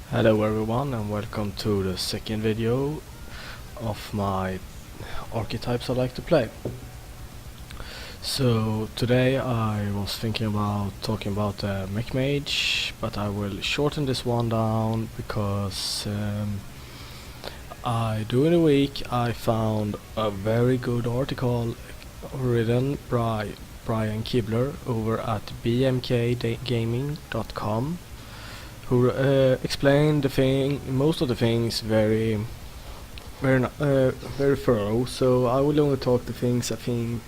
Hello everyone and welcome to the second video of my archetypes I like to play. So today I was thinking about talking about the Mech mage, but I will shorten this one down because during the week I found a very good article written by Brian Kibler over at bmkgaming.com, who explained most of the things very thorough. So I will only talk the things I think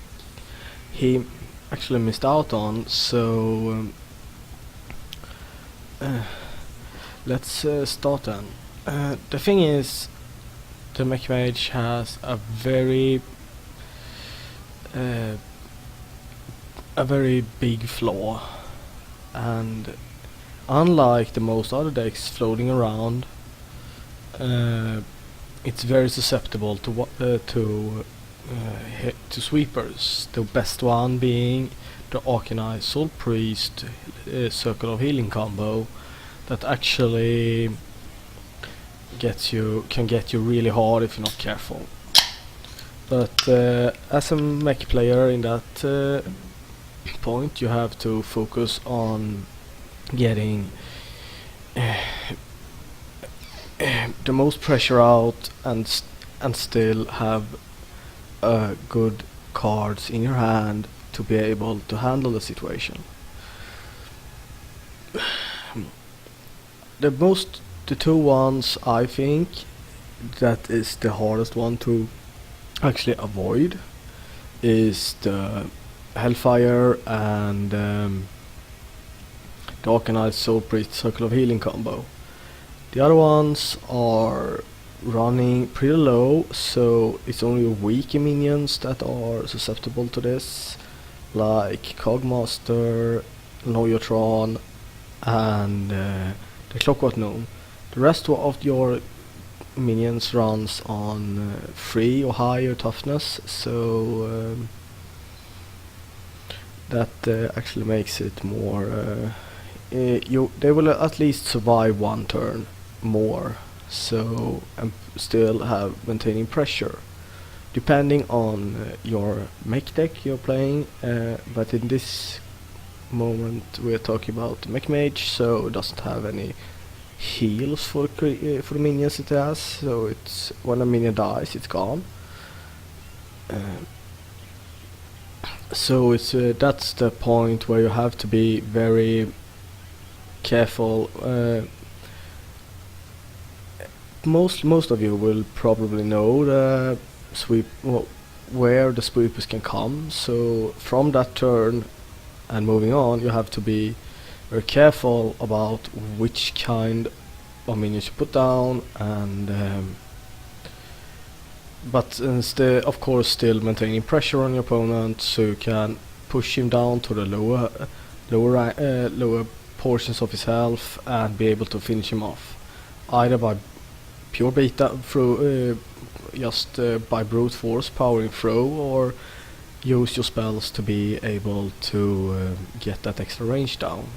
he actually missed out on. So let's start then. The thing is, the Mech Mage has a very big flaw, and unlike the most other decks floating around, it's very susceptible to sweepers. The best one being the Arcanine Soul Priest Circle of Healing combo that actually can get you really hard if you're not careful. But as a mech player in that point, you have to focus on getting the most pressure out and still have good cards in your hand to be able to handle the situation. The two ones I think that is the hardest one to actually avoid is the Hellfire and the Arcanine Soul Priest Circle of Healing combo. The other ones are running pretty low, so it's only weak minions that are susceptible to this, like Cogmaster, Noyotron, and the Clockwork Gnome. The rest of your minions runs on 3 or higher toughness, so that actually makes it more they will at least survive one turn more, so and still have maintaining pressure depending on your mech deck you're playing, but in this moment we're talking about the Mech Mage, so it doesn't have any heals for the minions it has, so it's when a minion dies it's gone. So it's that's the point where you have to be very careful. Most of you will probably know the where the sweepers can come, so from that turn and moving on you have to be very careful about which kind of minions you put down, and but of course still maintaining pressure on your opponent, so you can push him down to the lower portions of his health and be able to finish him off, either by pure beta through just by brute force powering through, or use your spells to be able to get that extra range down.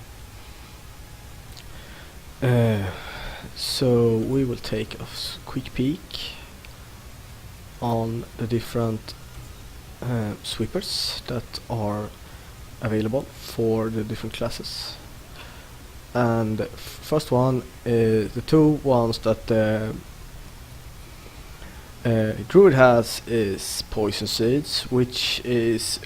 So we will take a quick peek on the different sweepers that are available for the different classes. And the first one is the two ones that Druid has is Poison Seeds, which is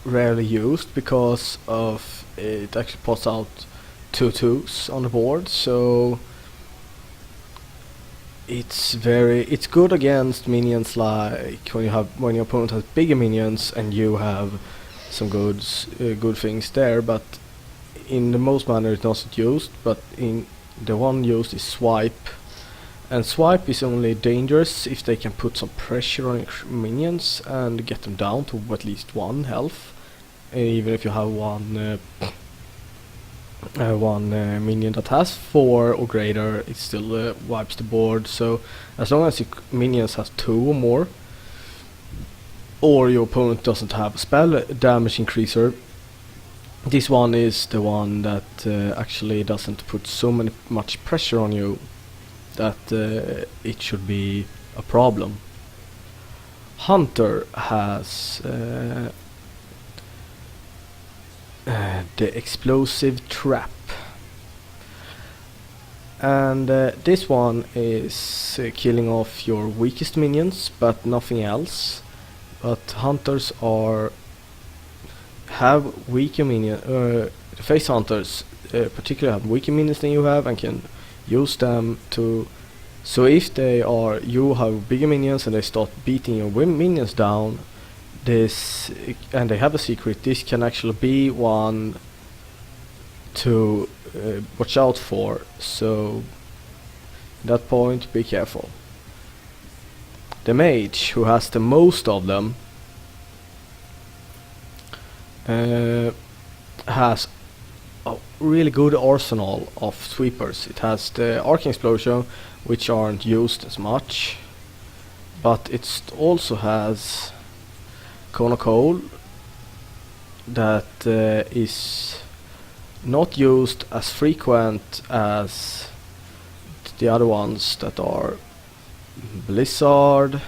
rarely used because of it actually puts out 2/2s on the board, so it's good against minions, like when your opponent has bigger minions and you have some good things there, but in the most manner it's not used. But in the one used is Swipe, and Swipe is only dangerous if they can put some pressure on your minions and get them down to at least 1 health. Even if you have one minion that has 4 or greater, it still wipes the board. So as long as your minions has 2 or more, or your opponent doesn't have a spell damage increaser, this one is the one that actually doesn't put much pressure on you that it should be a problem. Hunter has the explosive trap, and this one is killing off your weakest minions but nothing else. But hunters have weaker minions. Face hunters particularly have weaker minions than you have and can use them to. So if you have bigger minions and they start beating your minions down, and they have a secret, this can actually be one to watch out for. So at that point, be careful. The mage, who has the most of them, has a really good arsenal of sweepers. It has the arcing explosion, which aren't used as much, but it also has cone of coal that is not used as frequent as the other ones that are Blizzard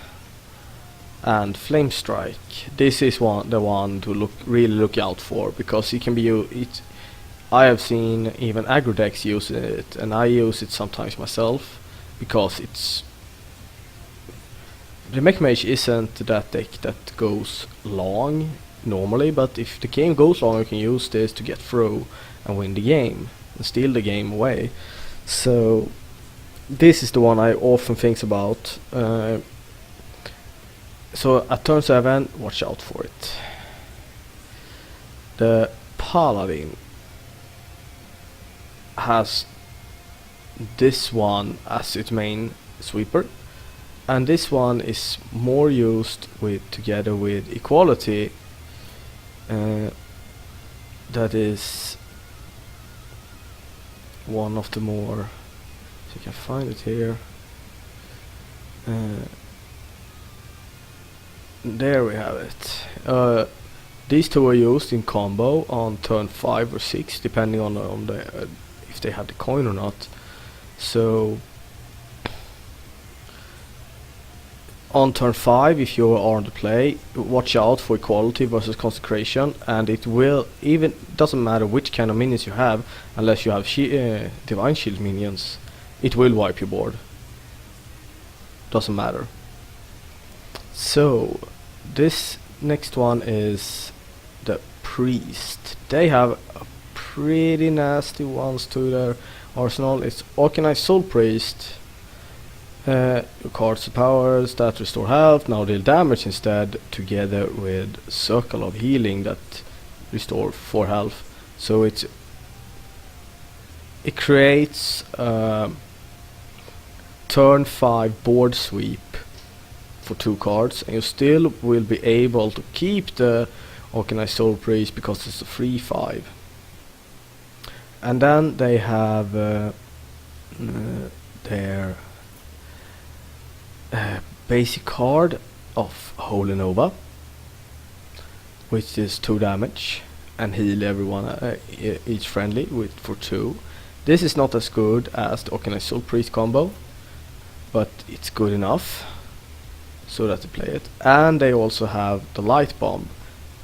and Flame Strike. This is the one to really look out for, because it can be I have seen even aggro decks use it, and I use it sometimes myself, because the Mech Mage isn't that deck that goes long normally, but if the game goes long, you can use this to get through and win the game and steal the game away. So this is the one I often think about. So at turn 7, watch out for it. The Paladin has this one as its main sweeper, and this one is more used together with equality. That is one of the more, so you can find it here. There we have it. These two are used in combo on turn 5 or 6, depending on if they have the coin or not. So on turn 5, if you are on the play, watch out for equality versus consecration, and it will doesn't matter which kind of minions you have, unless you have divine shield minions, it will wipe your board. Doesn't matter. So this next one is the priest. They have a pretty nasty ones to their arsenal. It's Organized Soul Priest. Your cards and powers that restore health now deal damage instead, together with Circle of Healing that restore 4 health. So it creates turn 5 board sweep for 2 cards, and you still will be able to keep the Organized Soul Priest because it's a free 5. And then they have their basic card of Holy Nova, which is 2 damage and heal everyone each friendly for 2. This is not as good as the Organized Soul Priest combo, but it's good enough so that they play it. And they also have the Light Bomb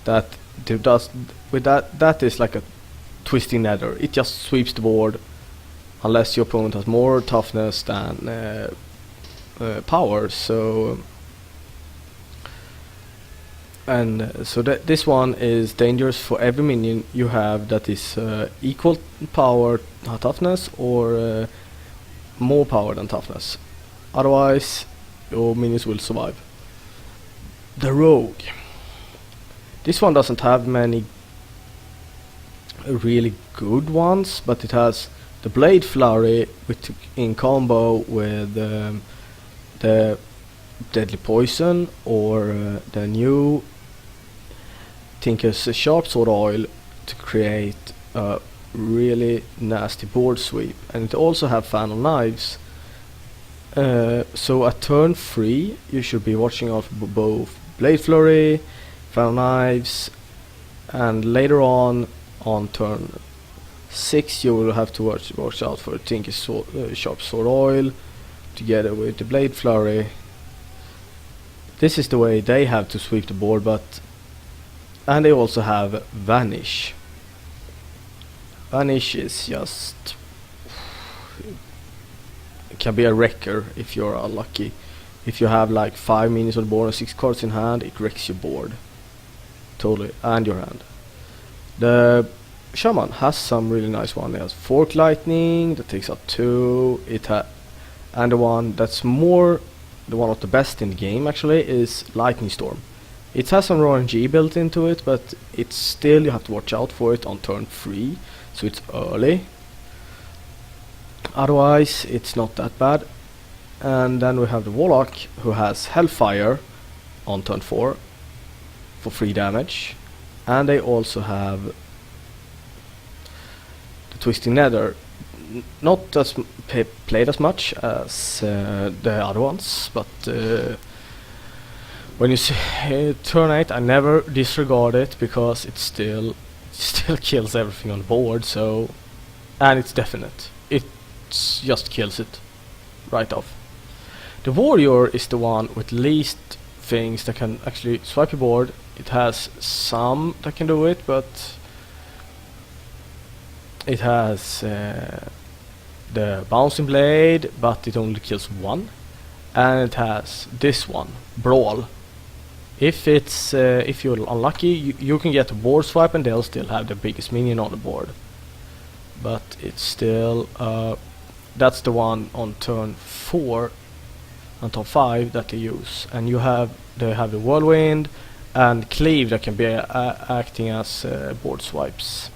that does with that is like a Twisting Nether. It just sweeps the board unless your opponent has more toughness than power. So this one is dangerous for every minion you have that is equal power toughness or more power than toughness. Otherwise your minions will survive. The Rogue. This one doesn't have many really good ones, but it has the Blade Flurry in combo with the Deadly Poison or the new Tinker's Sharp Sword Oil to create a really nasty board sweep. And it also have Fan of Knives. So at turn 3 you should be watching out for both Blade Flurry, Fan of Knives, and later on on turn 6 you will have to watch out for Tinky Sharp Sword Oil together with the Blade Flurry. This is the way they have to sweep the board, and they also have Vanish. Vanish is just... it can be a wrecker if you're unlucky. If you have like 5 minions on the board and 6 cards in hand, it wrecks your board. Totally, and your hand. The Shaman has some really nice one. It has Fork Lightning that takes up 2. And the one that's more, the one of the best in the game actually, is Lightning Storm. It has some RNG built into it, but it's still, you have to watch out for it on turn 3, so it's early. Otherwise, it's not that bad. And then we have the Warlock, who has Hellfire on turn 4 for 3 damage. And they also have the Twisting Nether, not as played as much as the other ones, but when you see turn 8, I never disregard it because it still kills everything on the board. So, and it's definite. It just kills it right off. The Warrior is the one with least things that can actually swipe your board. It has some that can do it, but it has the Bouncing Blade, but it only kills 1, and it has this one, Brawl. If you're unlucky, you can get a board swipe and they'll still have the biggest minion on the board. But it's still that's the one on turn 4 and turn 5 that they use, and they have the Whirlwind and Cleave that can be acting as board swipes.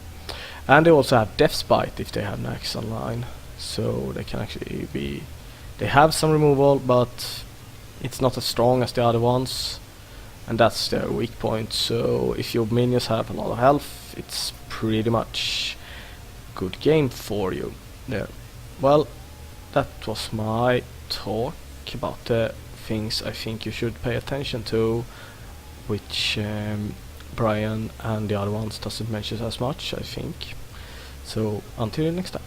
And they also have Death Spite if they have Nax online, so they can actually be... they have some removal, but it's not as strong as the other ones, and that's their weak point. So if your minions have a lot of health, it's pretty much good game for you there. Well, that was my talk about the things I think you should pay attention to, which Brian and the other ones doesn't mention as much, I think. So until next time.